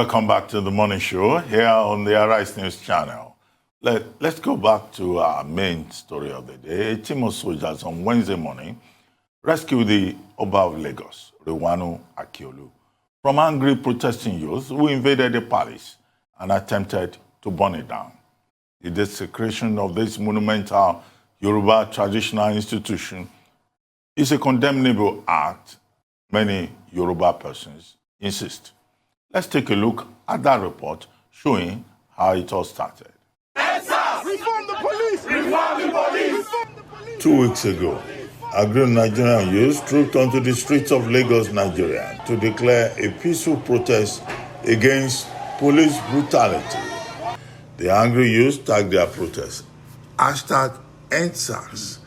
Welcome back to the morning show here on the Arise News channel. Let's go back to our main story of the day. A team of soldiers on Wednesday morning rescued the Oba of Lagos, Rewanu Akiolu, from angry protesting youths who invaded the palace and attempted to burn it down. The desecration of this monumental Yoruba traditional institution is a condemnable act, many Yoruba persons insist. Let's take a look at that report showing how it all started. Reform the police! Reform the police! 2 weeks ago, angry Nigerian youths trooped onto the streets of Lagos, Nigeria, to declare a peaceful protest against police brutality. The angry youths tagged their protest #EndSARS,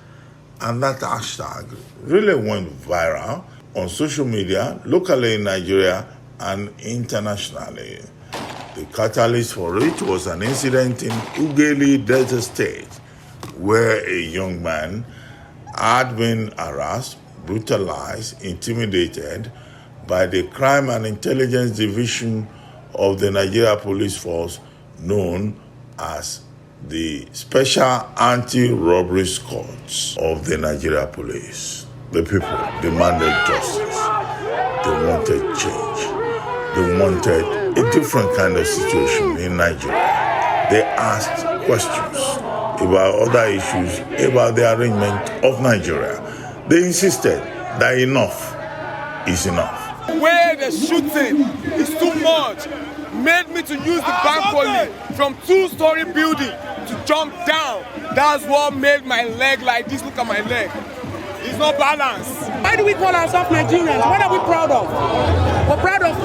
and that hashtag really went viral on social media, locally in Nigeria and internationally. The catalyst for it was an incident in Ughelli, Delta State, where a young man had been harassed, brutalized, intimidated by the Crime and Intelligence Division of the Nigeria Police Force, known as the Special Anti-Robbery Squads of the Nigeria Police. The people demanded justice. They wanted change. They wanted a different kind of situation in Nigeria. They asked questions about other issues, about the arrangement of Nigeria. They insisted that enough is enough. Where the shooting is too much made me to use the balcony from 2-story building to jump down. That's what made my leg like this. Look at my leg. It's not balanced. Why do we call ourselves Nigerians? What are we proud of? We're proud of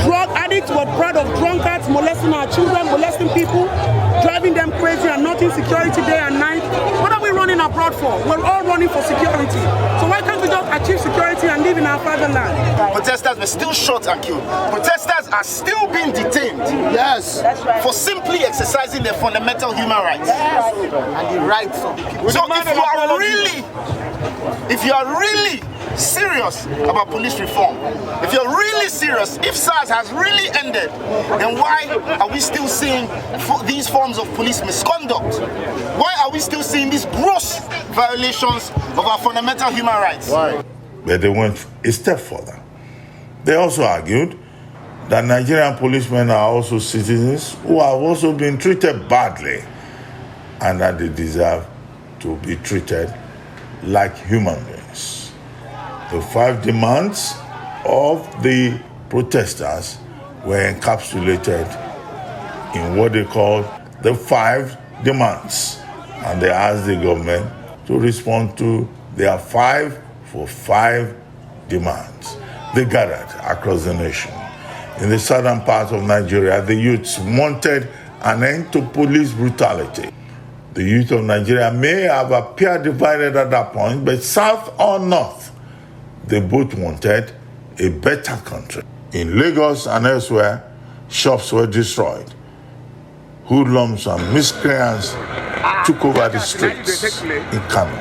drug addicts, we're proud of drunkards, molesting our children, molesting people, driving them crazy and not in security day and night. What are we running abroad for? We're all running for security. So why can't we just achieve security and live in our fatherland? Protesters were still shot and killed. Protesters are still being detained. Yes. For simply exercising their fundamental human rights. And the rights of the people. So if you are really serious about police reform, if you're really serious, if SARS has really ended, then why are we still seeing these forms of police misconduct? Why are we still seeing these gross violations of our fundamental human rights? Why? But they went a step further. They also argued that Nigerian policemen are also citizens who have also been treated badly and that they deserve to be treated like human beings. The 5 demands of the protesters were encapsulated in what they called the 5 demands, and they asked the government to respond to their 5 for 5 demands. They gathered across the nation. In the southern part of Nigeria, the youths wanted an end to police brutality. The youth of Nigeria may have appeared divided at that point, but south or north, they both wanted a better country. In Lagos and elsewhere, shops were destroyed. Hoodlums and miscreants took over the streets in Kano,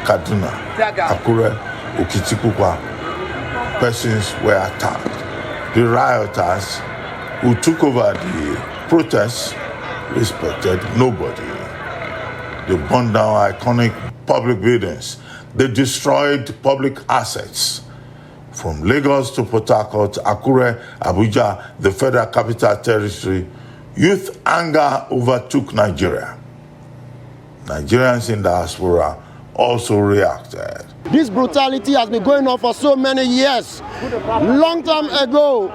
Kaduna, Akure, Okitipupa. Persons were attacked. The rioters who took over the protests respected nobody. They burned down iconic public buildings. They destroyed public assets. From Lagos to Port Harcourt, Akure, Abuja, the Federal Capital Territory, youth anger overtook Nigeria. Nigerians in diaspora also reacted. This brutality has been going on for so many years. Long time ago,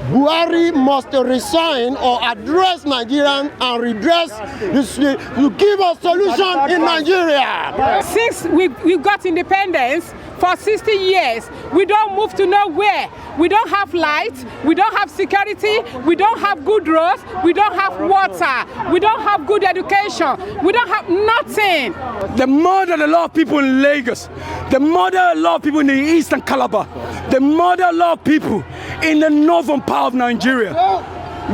Buhari must resign or address Nigerians and redress this, to give a solution in Nigeria. Since we got independence, for 60 years, we don't move to nowhere. We don't have light, we don't have security, we don't have good roads, we don't have water, we don't have good education, we don't have nothing. They murdered a lot of people in Lagos. They murdered a lot of people in the eastern Calabar. They murdered a lot of people in the northern part of Nigeria.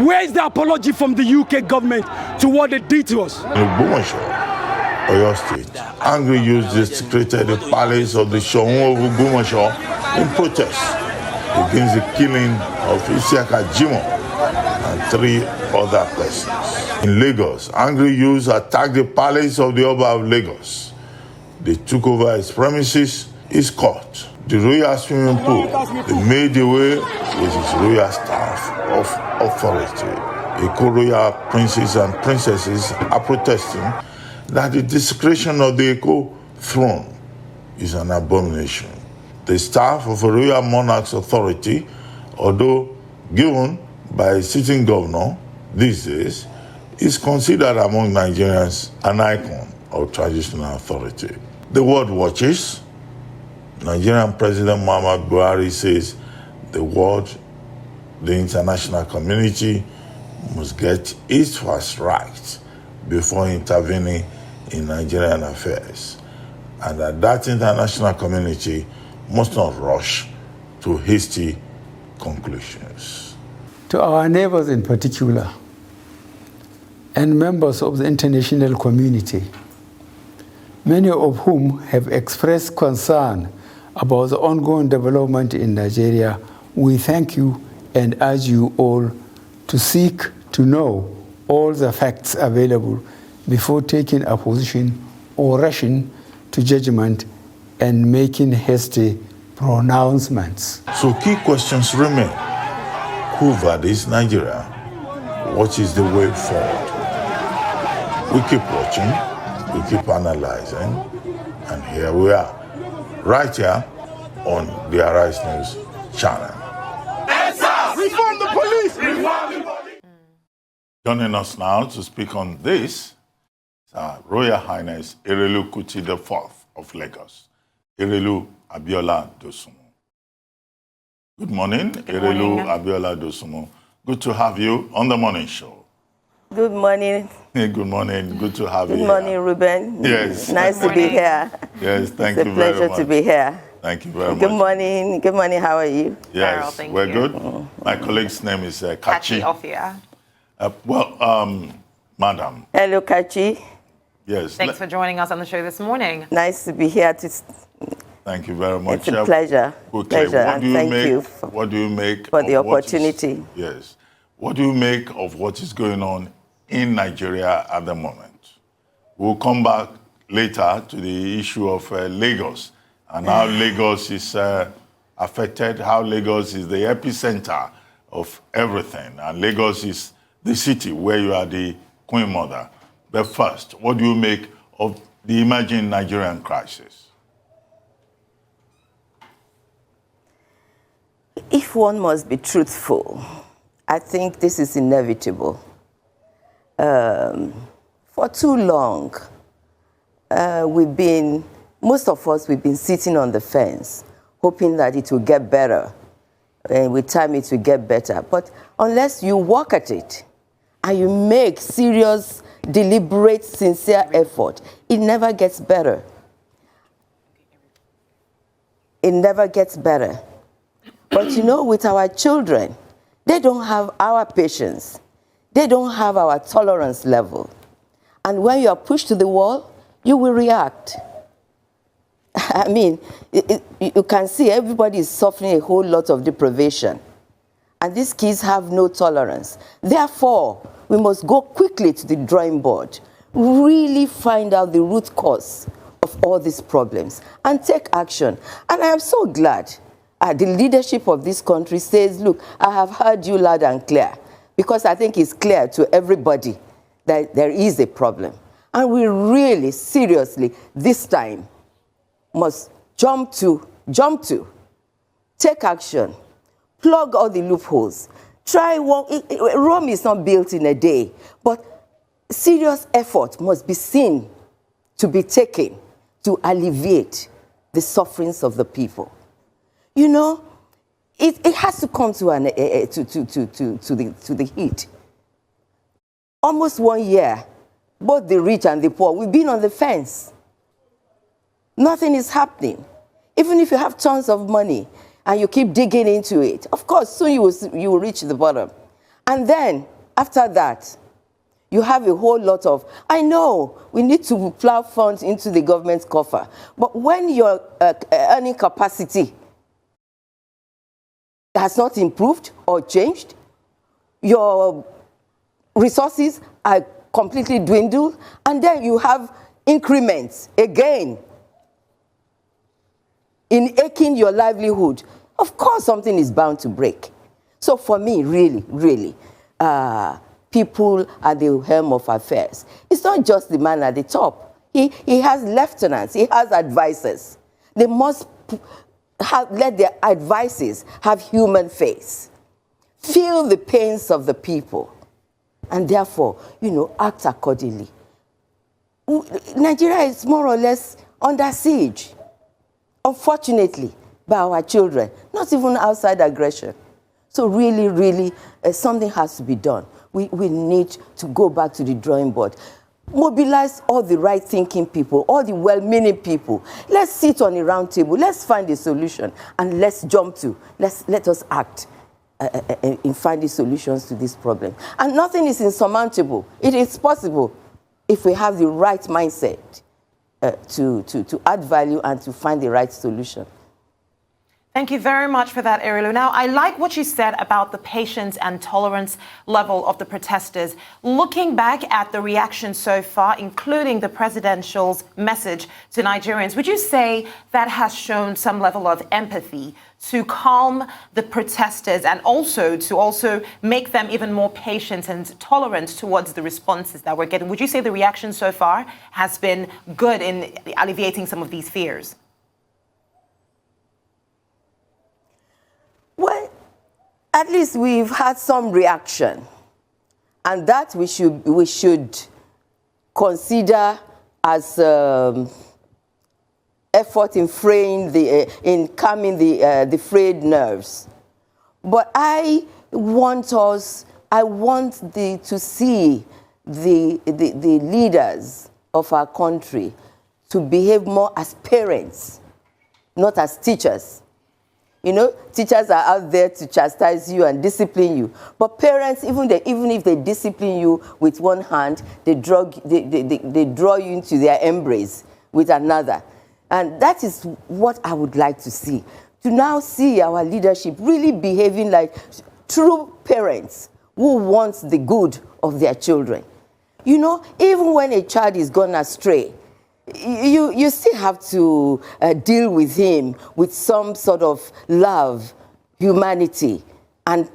Where is the apology from the UK government to what they did to us? Oyo State, angry youths desecrated the palace of the Shohun of Ogbomoso in protest against the killing of Isiaka Jimoh, and 3 other persons. In Lagos, angry youths attacked the palace of the Oba of Lagos. They took over his premises, his court, the royal swimming pool. They made away with his royal staff of authority. Eko royal princes and princesses are protesting that the desecration of the Eko throne is an abomination. The staff of a royal monarch's authority, although given by a sitting governor these days, is considered among Nigerians an icon of traditional authority. The world watches. Nigerian President Muhammadu Buhari says the world, the international community, must get its first right before intervening in Nigerian affairs, and that international community must not rush to hasty conclusions. To our neighbors in particular, and members of the international community, many of whom have expressed concern about the ongoing development in Nigeria, we thank you and urge you all to seek to know all the facts available before taking a position or rushing to judgment and making hasty pronouncements. So key questions remain. Who is Nigeria? What is the way forward? We keep watching, we keep analyzing, and here we are, right here on the Arise News channel. Reform the police! Reform the police! Joining us now to speak on this, Royal Highness Erelu Kuti IV of Lagos, Erelu Abiola Dosunmu. Good morning, Erelu Abiola Dosunmu. Good to have you on the morning show. Good morning. Good morning. Good to have you. Good morning, Ruben. Yes. Nice to be here. Yes, thank you very much. It's a pleasure to be here. Thank you very much. Good morning. Good morning. How are you? Yes, Thank we're you. good. My colleague's name is Kachi. Ophia. Madam. Hello, Kachi. Yes. Thanks for joining us on the show this morning. Nice to be here. Thank you very much. It's a pleasure. Okay. Pleasure, and thank you what do you make for the of opportunity. Yes. What do you make of what is going on in Nigeria at the moment? We'll come back later to the issue of Lagos and how Lagos is affected, how Lagos is the epicenter of everything, and Lagos is the city where you are the Queen Mother. But first, what do you make of the emerging Nigerian crisis? If one must be truthful, I think this is inevitable. For too long, most of us, we've been sitting on the fence, hoping that it will get better. And with time, it will get better. But unless you work at it, and you make serious, deliberate, sincere effort, it never gets better. It never gets better. But you know, with our children, they don't have our patience. They don't have our tolerance level. And when you are pushed to the wall, you will react. I mean, you can see everybody is suffering a whole lot of deprivation. And these kids have no tolerance. Therefore, we must go quickly to the drawing board, really find out the root cause of all these problems, and take action. And I am so glad the leadership of this country says, look, I have heard you loud and clear, because I think it's clear to everybody that there is a problem. And we really, seriously, this time, must jump to, take action, plug all the loopholes. Rome is not built in a day, but serious effort must be seen to be taken to alleviate the sufferings of the people. You know, it has to come to the heat. Almost 1 year, both the rich and the poor, we've been on the fence. Nothing is happening. Even if you have tons of money and you keep digging into it, of course, soon you will reach the bottom. And then, after that, you have a whole lot of, I know, we need to plow funds into the government's coffer. But when your earning capacity has not improved or changed, your resources are completely dwindled, and then you have increments again in aching your livelihood. Of course, something is bound to break. So for me, really, people at the helm of affairs. It's not just the man at the top. He has lieutenants, he has advisors. They must let their advices have human face, feel the pains of the people, and therefore, act accordingly. Nigeria is more or less under siege, unfortunately, by our children, not even outside aggression. So really, something has to be done. We need to go back to the drawing board. Mobilize all the right-thinking people, all the well-meaning people. Let's sit on a round table. Let's find a solution, and let us act in finding solutions to this problem. And nothing is insurmountable. It is possible if we have the right mindset to add value and to find the right solution. Thank you very much for that, Erelu. Now, I like what you said about the patience and tolerance level of the protesters. Looking back at the reaction so far, including the presidential's message to Nigerians, would you say that has shown some level of empathy to calm the protesters and also to make them even more patient and tolerant towards the responses that we're getting? Would you say the reaction so far has been good in alleviating some of these fears? Well, at least we've had some reaction, and that we should consider as effort in calming the frayed nerves. But I want to see the leaders of our country to behave more as parents, not as teachers. Teachers are out there to chastise you and discipline you. But parents, even if they discipline you with one hand, they draw you into their embrace with another. And that is what I would like to see. To now see our leadership really behaving like true parents who want the good of their children. Even when a child is gone astray, you still have to deal with him with some sort of love, humanity, and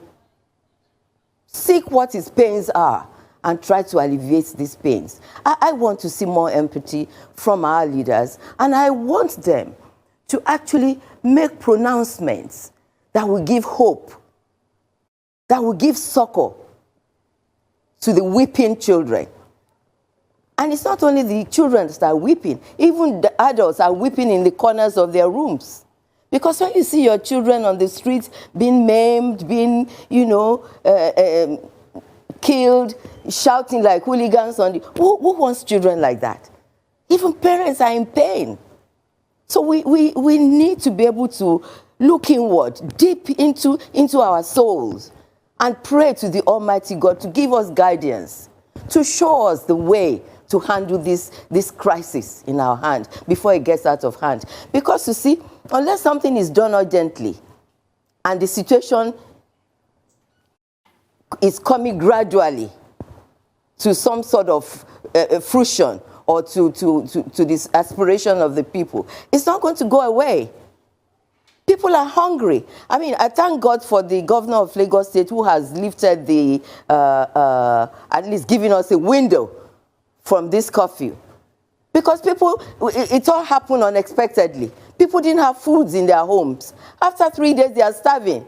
seek what his pains are and try to alleviate these pains. I want to see more empathy from our leaders, and I want them to actually make pronouncements that will give hope, that will give succor to the weeping children. And it's not only the children that are weeping, even the adults are weeping in the corners of their rooms. Because when you see your children on the streets being maimed, being, killed, shouting like hooligans who wants children like that? Even parents are in pain. So we need to be able to look inward, deep into our souls, and pray to the Almighty God to give us guidance, to show us the way to handle this crisis in our hand before it gets out of hand. Because you see, unless something is done urgently and the situation is coming gradually to some sort of fruition or to this aspiration of the people, it's not going to go away. People are hungry. I mean, I thank God for the governor of Lagos State who has lifted at least giving us a window from this curfew. Because it all happened unexpectedly. People didn't have foods in their homes. After 3 days, they are starving.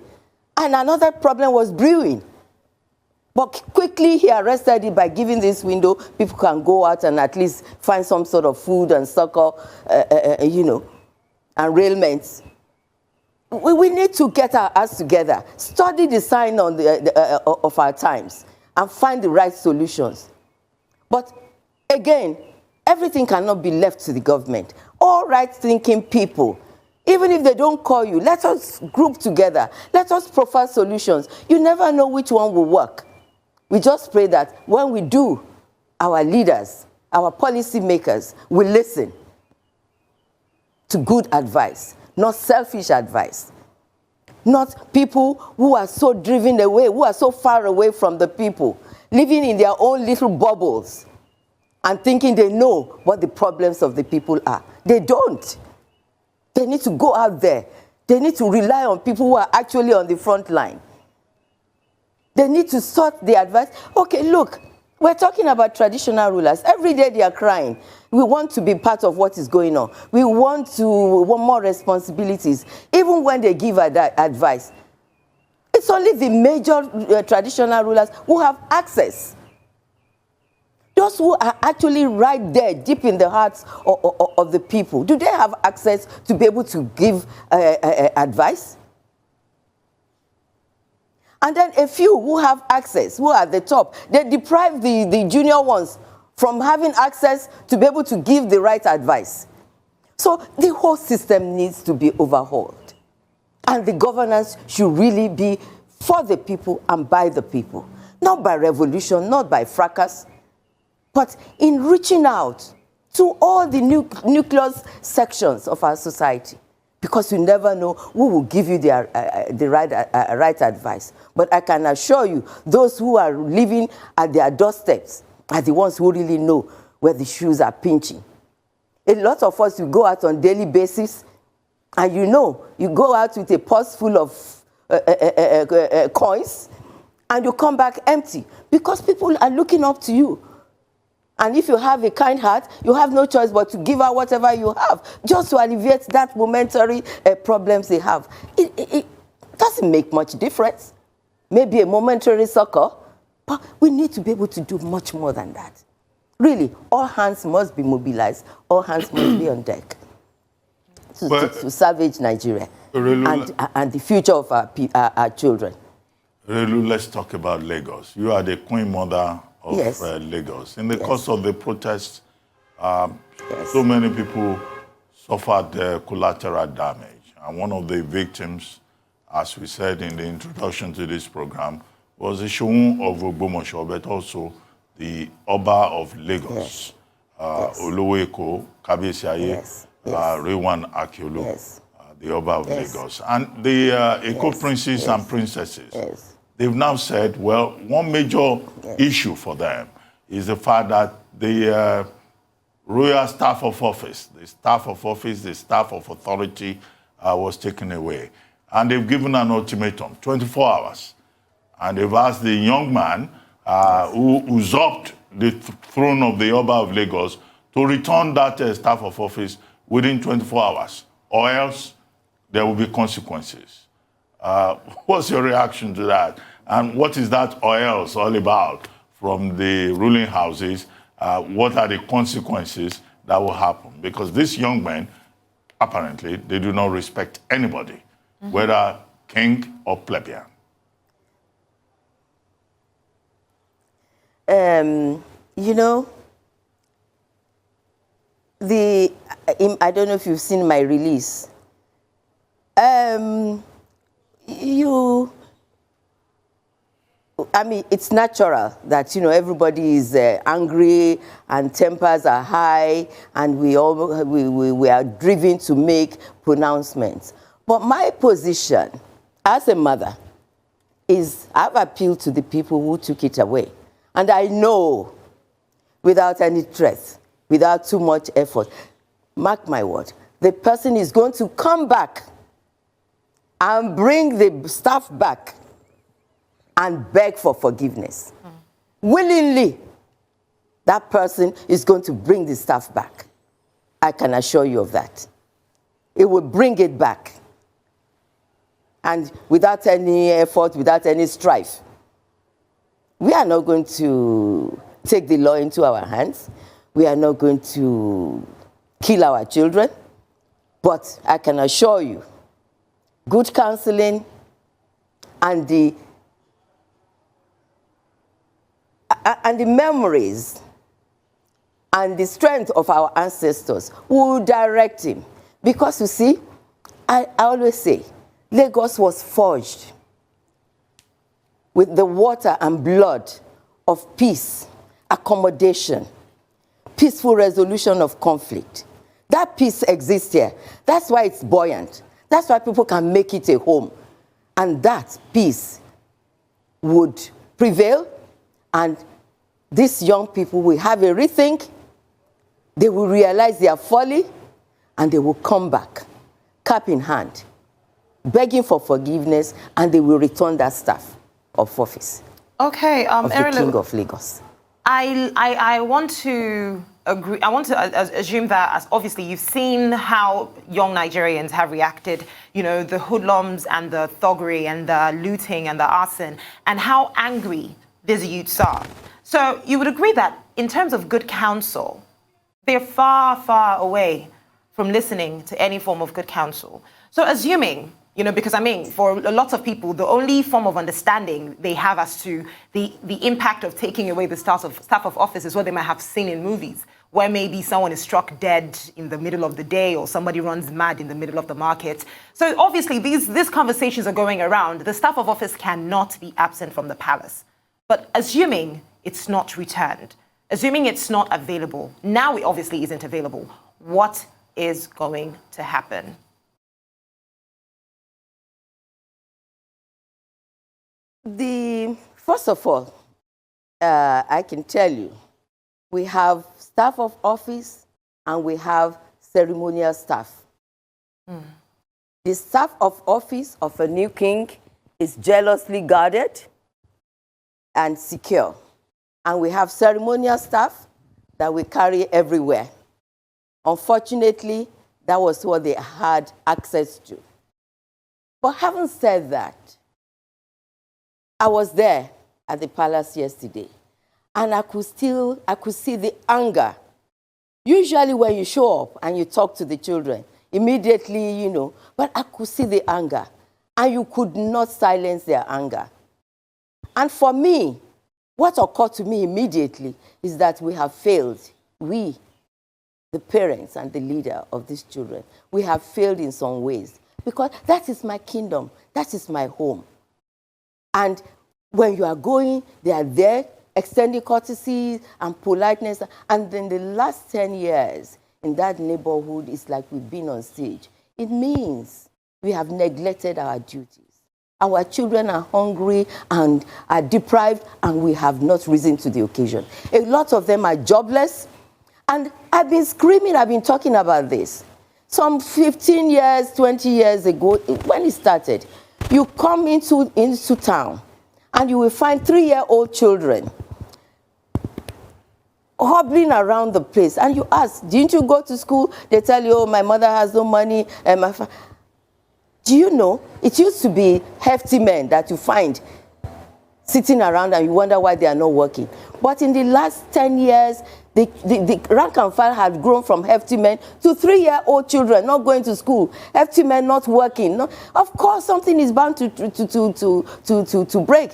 And another problem was brewing. But quickly, he arrested it by giving this window. People can go out and at least find some sort of food and succor, and railments. We need to get our acts together, study the sign of our times, and find the right solutions. But again, everything cannot be left to the government. All right-thinking people, even if they don't call you, let us group together. Let us profile solutions. You never know which one will work. We just pray that when we do, our leaders, our policy makers will listen to good advice, not selfish advice. not people who are so driven away, who are so far away from the people, living in their own little bubbles and thinking they know what the problems of the people are. They don't. They need to go out there. They need to rely on people who are actually on the front line. They need to sort the advice. Okay, look, we're talking about traditional rulers. Every day they are crying. We want to be part of what is going on. We want more responsibilities, even when they give advice. It's only the major traditional rulers who have access. Those who are actually right there, deep in the hearts of the people, do they have access to be able to give advice? And then a few who have access, who are at the top, they deprive the junior ones from having access to be able to give the right advice. So the whole system needs to be overhauled. And the governance should really be for the people and by the people. Not by revolution, not by fracas, but in reaching out to all the nucleus sections of our society. Because you never know who will give you the right advice. But I can assure you, those who are living at their doorsteps are the ones who really know where the shoes are pinching. A lot of us, you go out on a daily basis, and you know, you go out with a purse full of coins, and you come back empty, because people are looking up to you. And if you have a kind heart, you have no choice but to give out whatever you have, just to alleviate that momentary problems they have. It doesn't make much difference. Maybe a momentary succor, but we need to be able to do much more than that. Really, all hands must be mobilized. All hands must be on deck to salvage Nigeria and the future of our children. Erelu, let's talk about Lagos. You are the queen mother of Lagos. In the course of the protests, so many people suffered collateral damage. And one of the victims, as we said in the introduction to this program, was the Shoun of Ogbomoso, but also the Oba of Lagos, Oluweko, Kabiyesi Rewan Akiolu, the Oba of Lagos. And the Eco princes and princesses. They've now said, well, one major issue for them is the fact that the royal staff of office, the staff of authority was taken away. And they've given an ultimatum, 24 hours. And they've asked the young man who usurped the throne of the Oba of Lagos to return that staff of office within 24 hours, or else there will be consequences. What's your reaction to that? And what is that or else all about from the ruling houses? What are the consequences that will happen? Because these young men, apparently, they do not respect anybody, whether king or plebeian. You know, I don't know if you've seen my release. I mean, it's natural that, you know, everybody is angry and tempers are high and we are driven to make pronouncements. But my position as a mother is I've appealed to the people who took it away. And I know, without any threat, without too much effort, mark my word, the person is going to come back and bring the staff back and beg for forgiveness. Willingly, that person is going to bring the staff back. I can assure you of that. It will bring it back. And without any effort, without any strife. We are not going to take the law into our hands. We are not going to kill our children. But I can assure you, good counseling and the memories and the strength of our ancestors will direct him. Because you see, I always say, Lagos was forged with the water and blood of peace, accommodation, peaceful resolution of conflict. That peace exists here. That's why it's buoyant. That's why people can make it a home. and that peace would prevail, and these young people will have a rethink, they will realize their folly, and they will come back, cap in hand, begging for forgiveness, and they will return that staff of office. Okay, of the Erelu, King of Lagos. I want to agree. I want to assume that, as obviously you've seen how young Nigerians have reacted, you know, the hoodlums and the thuggery and the looting and the arson, and how angry these youths are. So you would agree that in terms of good counsel, they're far, far away from listening to any form of good counsel. So assuming, you know, because I mean, for a lot of people, the only form of understanding they have as to the impact of taking away the staff of office is what they might have seen in movies, where maybe someone is struck dead in the middle of the day or somebody runs mad in the middle of the market. So obviously these conversations are going around. The staff of office cannot be absent from the palace. But assuming it's not returned, assuming it's not available, now it obviously isn't available, what is going to happen? First of all, I can tell you, we have staff of office and we have ceremonial staff. The staff of office of a new king is jealously guarded and secure. And we have ceremonial staff that we carry everywhere. Unfortunately, that was what they had access to. But having said that, I was there at the palace yesterday, and I could see the anger. Usually when you show up and you talk to the children, immediately, you know, but I could see the anger, and you could not silence their anger. And for me, what occurred to me immediately is that we have failed. We, the parents and the leader of these children, we have failed in some ways, because that is my kingdom, that is my home. And when you are going, they are there, extending courtesy and politeness. And then the last 10 years in that neighborhood, it's like we've been on stage. It means we have neglected our duties. Our children are hungry and are deprived, and we have not risen to the occasion. A lot of them are jobless. And I've been screaming, I've been talking about this. Some 15 years, 20 years ago, when it started, you come into town and you will find 3-year-old children hobbling around the place. And you ask, didn't you go to school? They tell you, oh, my mother has no money. Do you know, it used to be hefty men that you find sitting around and you wonder why they are not working. But in the last 10 years, the rank and file had grown from hefty men to 3-year-old children not going to school, hefty men not working. No, of course, something is bound to break.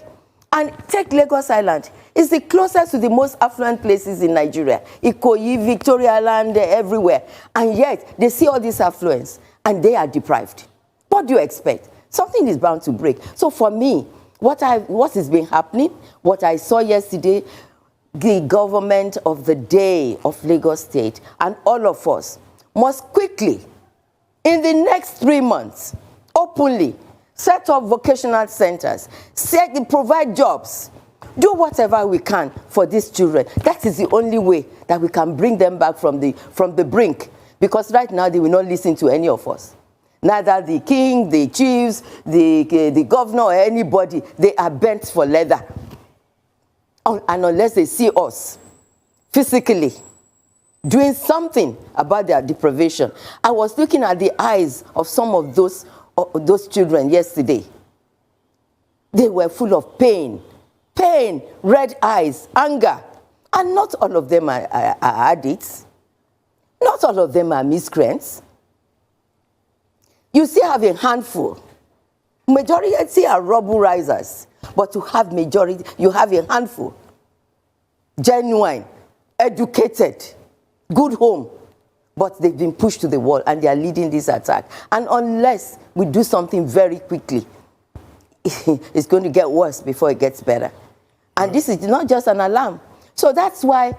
And take Lagos Island. It's the closest to the most affluent places in Nigeria. Ikoyi, Victoria Land, everywhere. And yet, they see all this affluence, and they are deprived. What do you expect? Something is bound to break. So for me, what has been happening, what I saw yesterday, the government of the day of Lagos State and all of us must quickly, in the next 3 months, openly set up vocational centers, provide jobs, do whatever we can for these children. That is the only way that we can bring them back from the brink, because right now they will not listen to any of us. Neither the king, the chiefs, the governor, or anybody, they are bent for leather. And unless they see us physically doing something about their deprivation. I was looking at the eyes of some of those children yesterday. They were full of pain, red eyes, anger. And not all of them are addicts. Not all of them are miscreants. You still have a handful. Majority are rubble-risers. But to have majority, you have a handful. Genuine, educated, good home. But they've been pushed to the wall and they are leading this attack. And unless we do something very quickly, it's going to get worse before it gets better. And this is not just an alarm. So that's why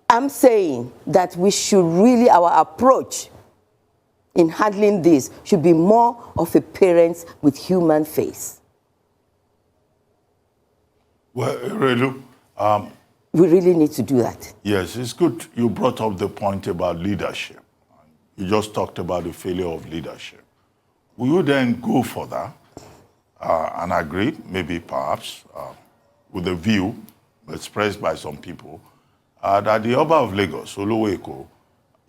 I'm saying that we should really, our approach in handling this should be more of a parent with human face. Well, Erelu, we really need to do that. yes, it's good you brought up the point about leadership. You just talked about the failure of leadership. Will you then go further and agree, maybe perhaps, with the view expressed by some people, that the Oba of Lagos, Olowo,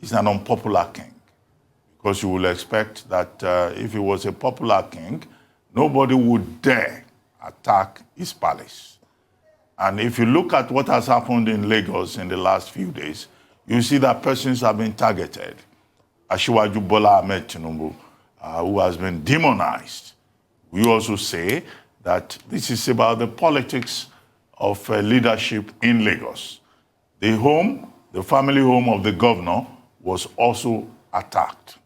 is an unpopular king? Because you will expect that if he was a popular king, nobody would dare attack his palace. And if you look at what has happened in Lagos in the last few days, you see that persons have been targeted. Asiwaju Bola Ahmed Tinubu, who has been demonized. We also say that this is about the politics of leadership in Lagos. The family home of the governor was also attacked.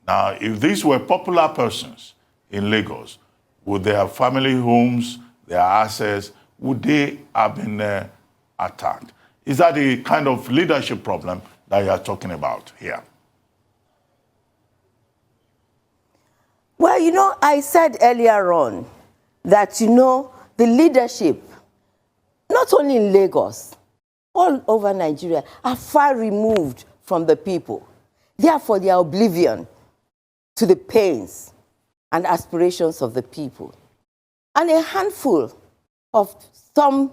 Now, if these were popular persons in Lagos, would their family homes, their assets, would they have been attacked? Is that the kind of leadership problem that you are talking about here? Well, you know, I said earlier on that, you know, the leadership, not only in Lagos, all over Nigeria, are far removed from the people. Therefore, they are oblivion to the pains and aspirations of the people. And a handful of some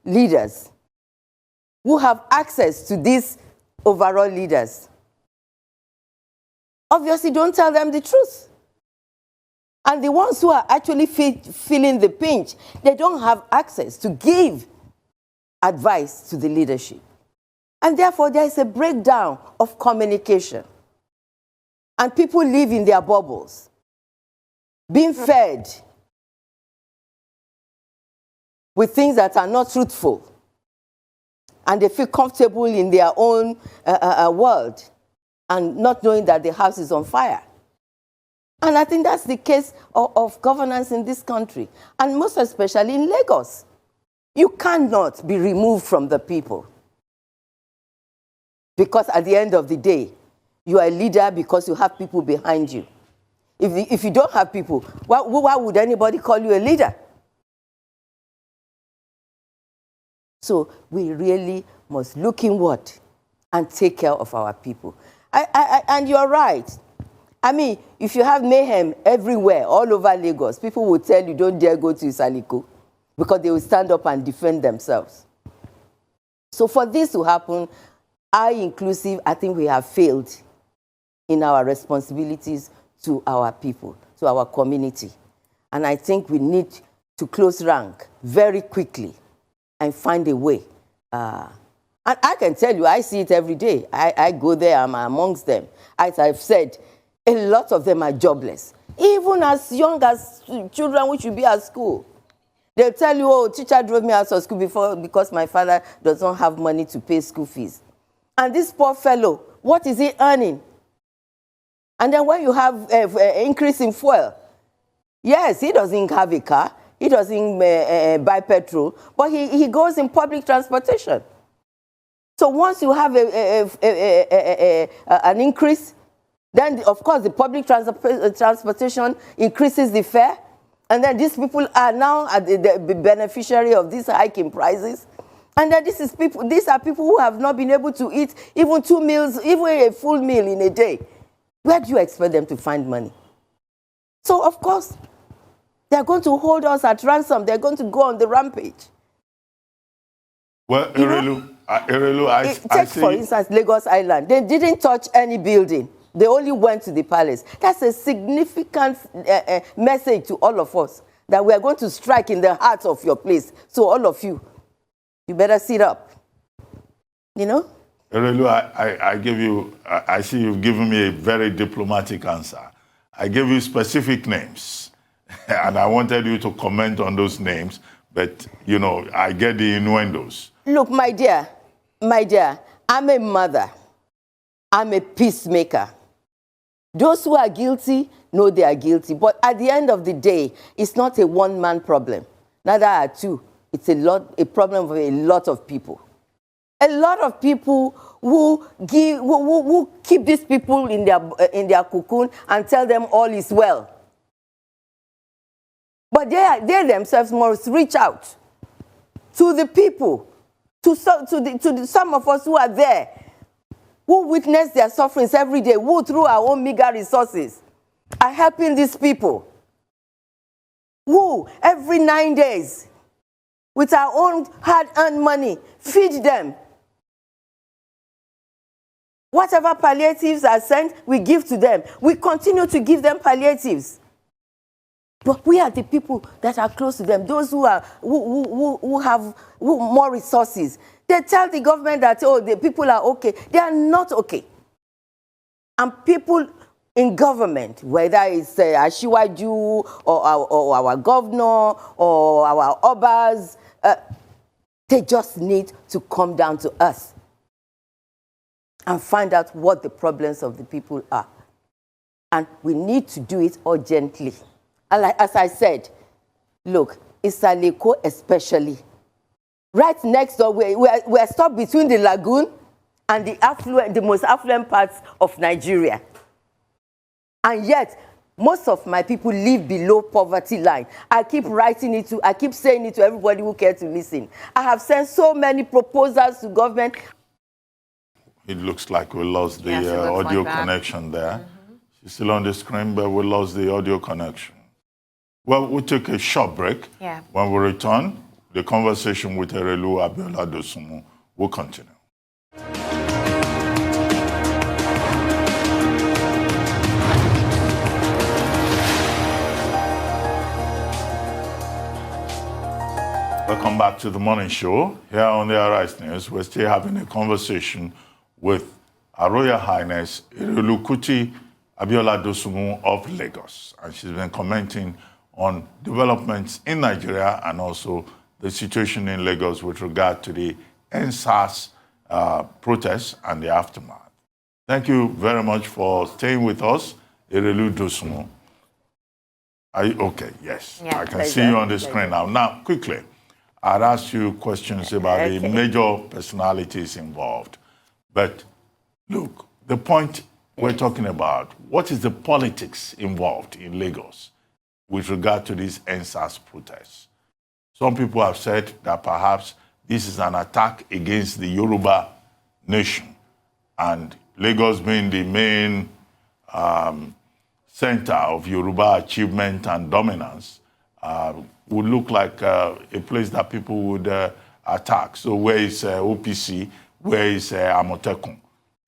leaders who have access to these overall leaders obviously don't tell them the truth. And the ones who are actually feeling the pinch, they don't have access to give advice to the leadership. And therefore, there is a breakdown of communication. And people live in their bubbles, being fed with things that are not truthful. And they feel comfortable in their own world and not knowing that the house is on fire. And I think that's the case of governance in this country, and most especially in Lagos. You cannot be removed from the people. Because at the end of the day, you are a leader because you have people behind you. If you don't have people, why would anybody call you a leader? So we really must look inward and take care of our people. And you're right. I mean, if you have mayhem everywhere, all over Lagos, people will tell you, don't dare go to Isaliko, because they will stand up and defend themselves. So for this to happen, inclusive, I think we have failed in our responsibilities to our people, to our community. And I think we need to close rank very quickly and find a way. And I can tell you, I see it every day. I go there, I'm amongst them. As I've said, a lot of them are jobless. Even as young as children who should be at school. They'll tell you, oh, teacher drove me out of school because my father does not have money to pay school fees. And this poor fellow, what is he earning? And then when you have an increase in fuel, yes, he doesn't have a car, he doesn't buy petrol, but he goes in public transportation. So once you have an increase, then of course the public transportation increases the fare, and then these people are now the beneficiary of this hike in prices. And then these are people who have not been able to eat even 2 meals, even a full meal in a day. Where do you expect them to find money? So, of course, they're going to hold us at ransom. They're going to go on the rampage. Well, Erelu, I see. For instance, Lagos Island. They didn't touch any building. They only went to the palace. That's a significant message to all of us, that we are going to strike in the heart of your place. So all of you, you better sit up. You know? Erelu, I see you've given me a very diplomatic answer. I gave you specific names, and I wanted you to comment on those names, but, you know, I get the innuendos. Look, my dear, I'm a mother. I'm a peacemaker. Those who are guilty know they are guilty, but at the end of the day, it's not a one-man problem. Neither are two. It's a problem for a lot of people. A lot of people who keep these people in their cocoon and tell them all is well. But they themselves must reach out to the people, to some of us who are there, who witness their sufferings every day, who through our own meager resources are helping these people, who every 9 days, with our own hard-earned money, feed them. Whatever palliatives are sent, we give to them. We continue to give them palliatives. But we are the people that are close to them, those who have more resources. They tell the government that, oh, the people are okay. They are not okay. And people in government, whether it's Ashiwaju or our governor or our obas, they just need to come down to us and find out what the problems of the people are. And we need to do it urgently. And like, as I said, look, Isaleko especially, right next door, we're stuck between the lagoon and the most affluent parts of Nigeria. And yet, most of my people live below poverty line. I keep writing it to, I keep saying it to everybody who cares to listen. I have sent so many proposals to government. It looks like we lost the audio connection there. She's still on the screen, but we lost the audio connection. Well, we'll take a short break. Yeah. When we return, the conversation with Erelu Abiola Dosunmu will continue. Welcome back to the morning show. Here on the HRH News, we're still having a conversation with Her Royal Highness Erelu Kuti, Abiola Dosunmu of Lagos. And she's been commenting on developments in Nigeria and also the situation in Lagos with regard to the NSAS protests and the aftermath. Thank you very much for staying with us, Erelu Dosunmu. Are you okay? Yes. Yeah, I can see you on the screen now. Now, quickly, I'd ask you questions about the major personalities involved. But look, the point we're talking about, what is the politics involved in Lagos with regard to these NSAS protests? Some people have said that perhaps this is an attack against the Yoruba nation, and Lagos being the main center of Yoruba achievement and dominance would look like a place that people would attack. So where is OPC, where is Amotekun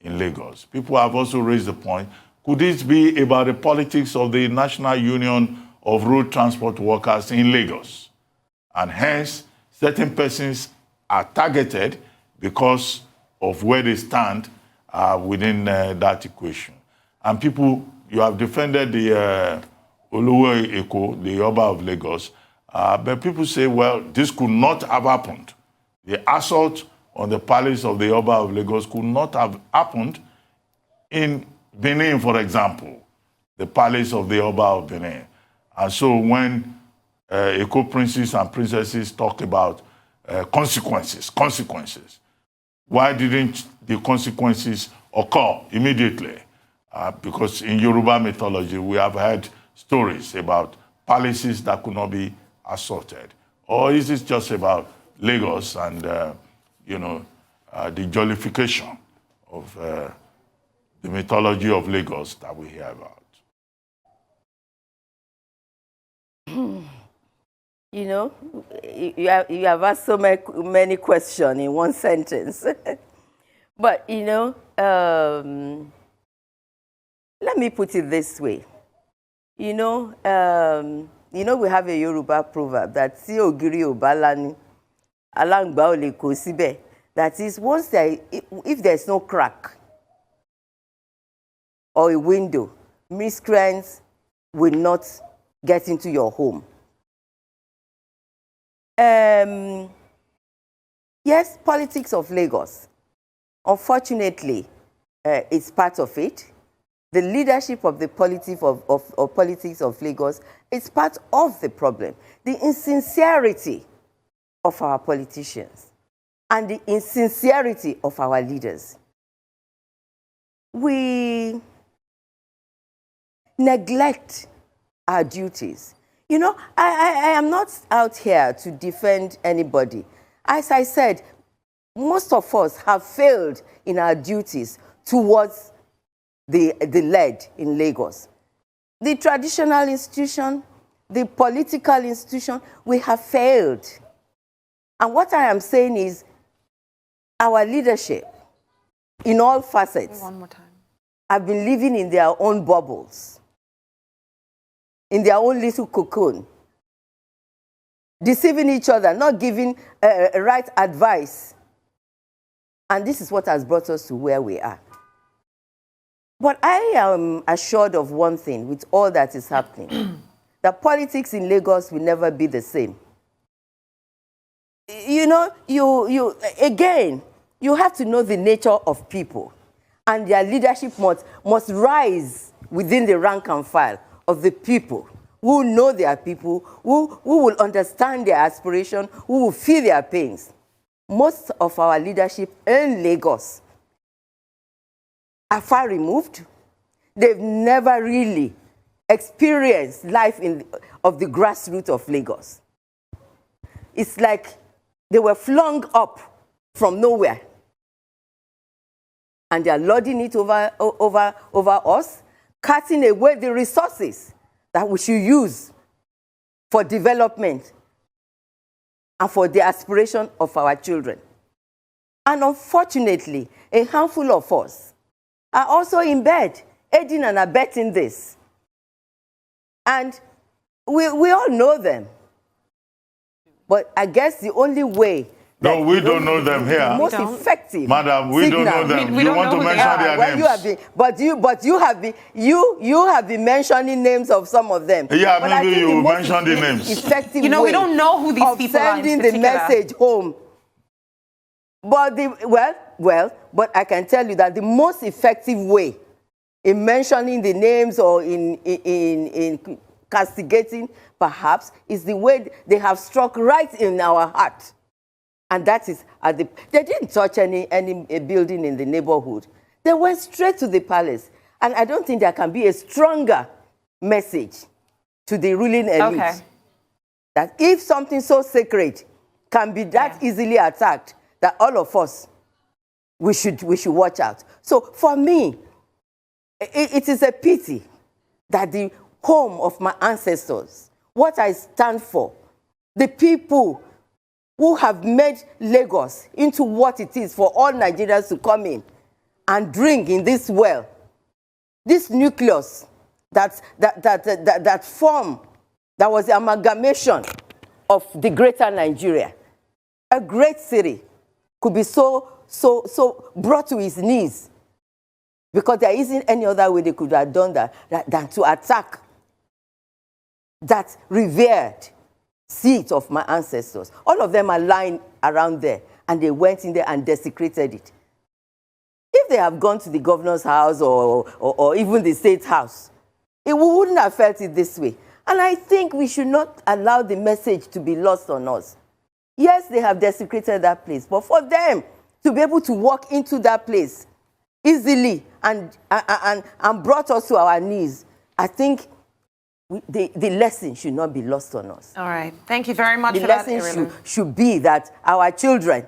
in Lagos? People have also raised the point, could this be about the politics of the National Union of Road Transport Workers in Lagos? And hence, certain persons are targeted because of where they stand within that equation. And people, you have defended the Oluwo Eko, the Oba of Lagos, but people say, well, this could not have happened. The assault on the palace of the Oba of Lagos could not have happened in Benin, for example, the palace of the Oba of Benin. And so when Eko princes and princesses talk about consequences, why didn't the consequences occur immediately? Because in Yoruba mythology, we have heard stories about palaces that could not be assaulted. Or is it just about Lagos and, the jollification of the mythology of Lagos that we hear about? You know, you have asked so many questions in one sentence. But, let me put it this way. We have a Yoruba proverb that si ogiri obalani, alangba ole ko sibe. That is, if there's no crack or a window, miscreants will not get into your home. Yes, politics of Lagos. Unfortunately, it's part of it. The leadership of the politics of Lagos is part of the problem. The insincerity of our politicians and the insincerity of our leaders. We neglect our duties. You know, I am not out here to defend anybody. As I said, most of us have failed in our duties towards the lead in Lagos. The traditional institution, the political institution, we have failed. And what I am saying is our leadership in all facets have been living in their own bubbles, in their own little cocoon, deceiving each other, not giving right advice. And this is what has brought us to where we are. But I am assured of one thing with all that is happening, that politics in Lagos will never be the same. You know, you have to know the nature of people, and their leadership must rise within the rank and file of the people who know their people, who will understand their aspiration, who will feel their pains. Most of our leadership in Lagos are far removed. They've never really experienced life of the grassroots of Lagos. It's like they were flung up from nowhere, and they are lording it over us, cutting away the resources that we should use for development and for the aspiration of our children. And unfortunately, a handful of us are also in bed, aiding and abetting this. And we all know them. But I guess the only way... No, we don't know them here. Most effective. Madam, we don't know them. You want to mention their names? You have been mentioning names of some of them. Yeah, but maybe you mention the names. Effective you know, we don't know who these people are. Sending the message home. But but I can tell you that the most effective way in mentioning the names or in castigating, perhaps, is the way they have struck right in our heart. And that is, they didn't touch any building in the neighborhood. They went straight to the palace. And I don't think there can be a stronger message to the ruling elite. That if something so sacred can be that easily attacked, that all of us, we should watch out. So for me, it is a pity that the home of my ancestors, what I stand for, the people who have made Lagos into what it is for all Nigerians to come in and drink in this well, this nucleus that formed, that was the amalgamation of the greater Nigeria. A great city could be so brought to its knees, because there isn't any other way they could have done that than to attack that revered seat of my ancestors. All of them are lying around there, and they went in there and desecrated it. If they have gone to the governor's house or even the state house, we wouldn't have felt it this way. And I think we should not allow the message to be lost on us. Yes, they have desecrated that place, but for them to be able to walk into that place easily and brought us to our knees, I think the lesson should not be lost on us. All right. Thank you very much for that, The lesson should be that our children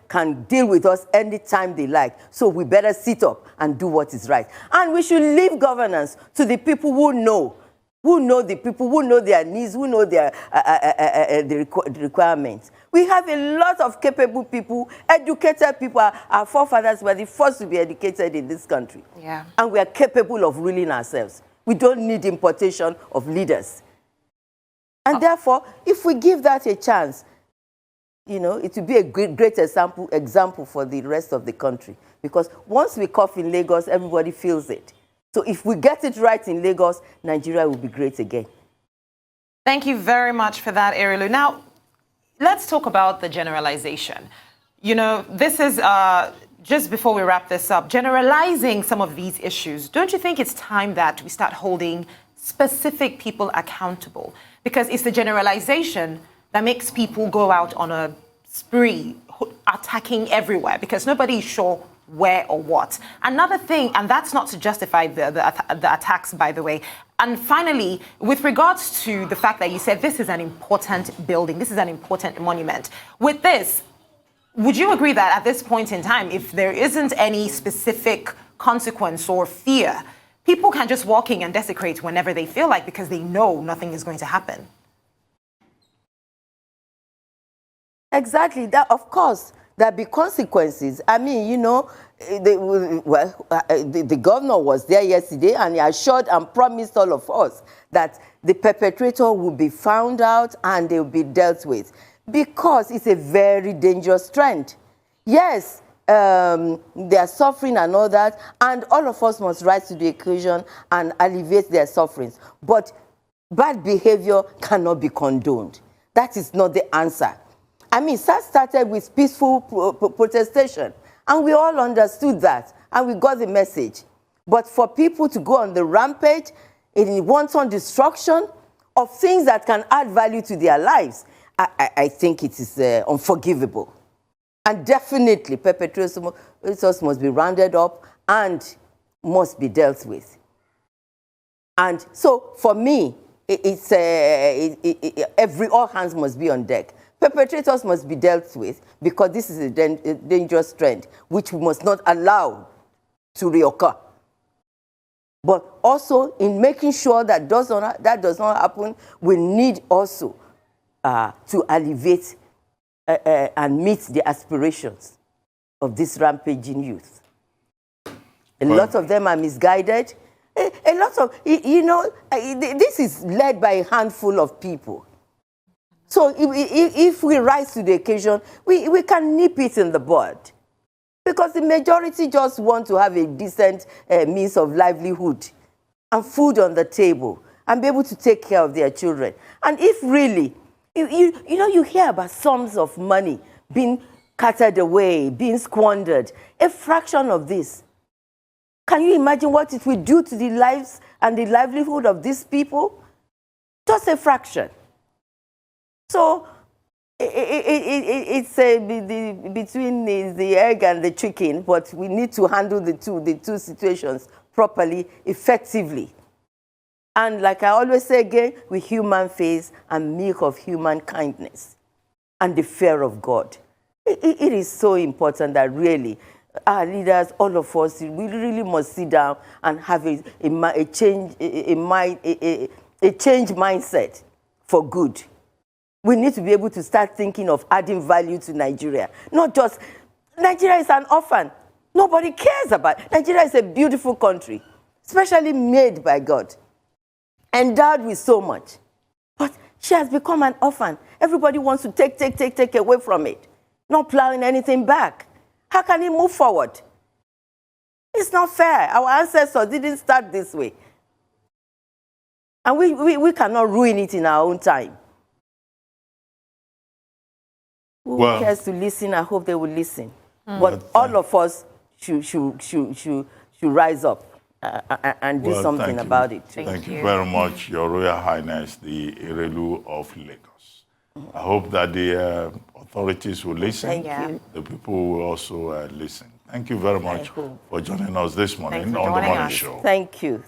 can deal with us anytime they like. So we better sit up and do what is right. And we should leave governance to the people who know the people, who know their needs, who know their the requirements. We have a lot of capable people, educated people. Our forefathers were the first to be educated in this country. Yeah. And we are capable of ruling ourselves. We don't need importation of leaders. And therefore, if we give that a chance, you know, it will be a great example for the rest of the country. Because once we cough in Lagos, everybody feels it. So if we get it right in Lagos, Nigeria will be great again. Thank you very much for that, Erelu. Now, let's talk about the generalization. You know, this is, just before we wrap this up, generalizing some of these issues. Don't you think it's time that we start holding specific people accountable? Because it's the generalization that makes people go out on a spree, attacking everywhere, because nobody is sure where or what. Another thing, and that's not to justify the attacks, by the way, And finally, with regards to the fact that you said this is an important building, this is an important monument, with this, would you agree that at this point in time, if there isn't any specific consequence or fear, people can just walk in and desecrate whenever they feel like because they know nothing is going to happen? Exactly. That, of course, there'll be consequences. I mean, you know, the governor was there yesterday and he assured and promised all of us that the perpetrator will be found out and they will be dealt with because it's a very dangerous trend. Yes, they are suffering and all that, and all of us must rise to the occasion and alleviate their sufferings. But bad behavior cannot be condoned. That is not the answer. I mean, SARS started with peaceful protestation, and we all understood that, and we got the message. But for people to go on the rampage in wanton destruction of things that can add value to their lives, I think it is unforgivable. And definitely, perpetrators must be rounded up and must be dealt with. And so, for me, all hands must be on deck. Perpetrators must be dealt with because this is a dangerous trend which we must not allow to reoccur. But also, in making sure that does not happen, we need also to alleviate and meet the aspirations of this rampaging youth. A lot of them are misguided. A lot of, you know, this is led by a handful of people. So if we rise to the occasion, we can nip it in the bud. Because the majority just want to have a decent means of livelihood and food on the table and be able to take care of their children. And if really, you know, you hear about sums of money being carted away, being squandered, a fraction of this. Can you imagine what it will do to the lives and the livelihood of these people? Just a fraction. So it's between the egg and the chicken, but we need to handle the two situations properly, effectively. And like I always say again, with human face and milk of human kindness and the fear of God. It is so important that really our leaders, all of us, we really must sit down and have a change mindset for good. We need to be able to start thinking of adding value to Nigeria. Not just, Nigeria is an orphan. Nobody cares about it. Nigeria is a beautiful country, especially made by God, endowed with so much. But she has become an orphan. Everybody wants to take away from it, not plowing anything back. How can it move forward? It's not fair. Our ancestors didn't start this way. And we cannot ruin it in our own time. Who cares to listen? I hope they will listen. But all of us should rise up and do something about it too. Thank you very much, Your Royal Highness, the Erelu of Lagos. I hope that the authorities will listen. Thank you. The people will also listen. Thank you very much for joining us this morning on The joining Morning us. Show. Thank you.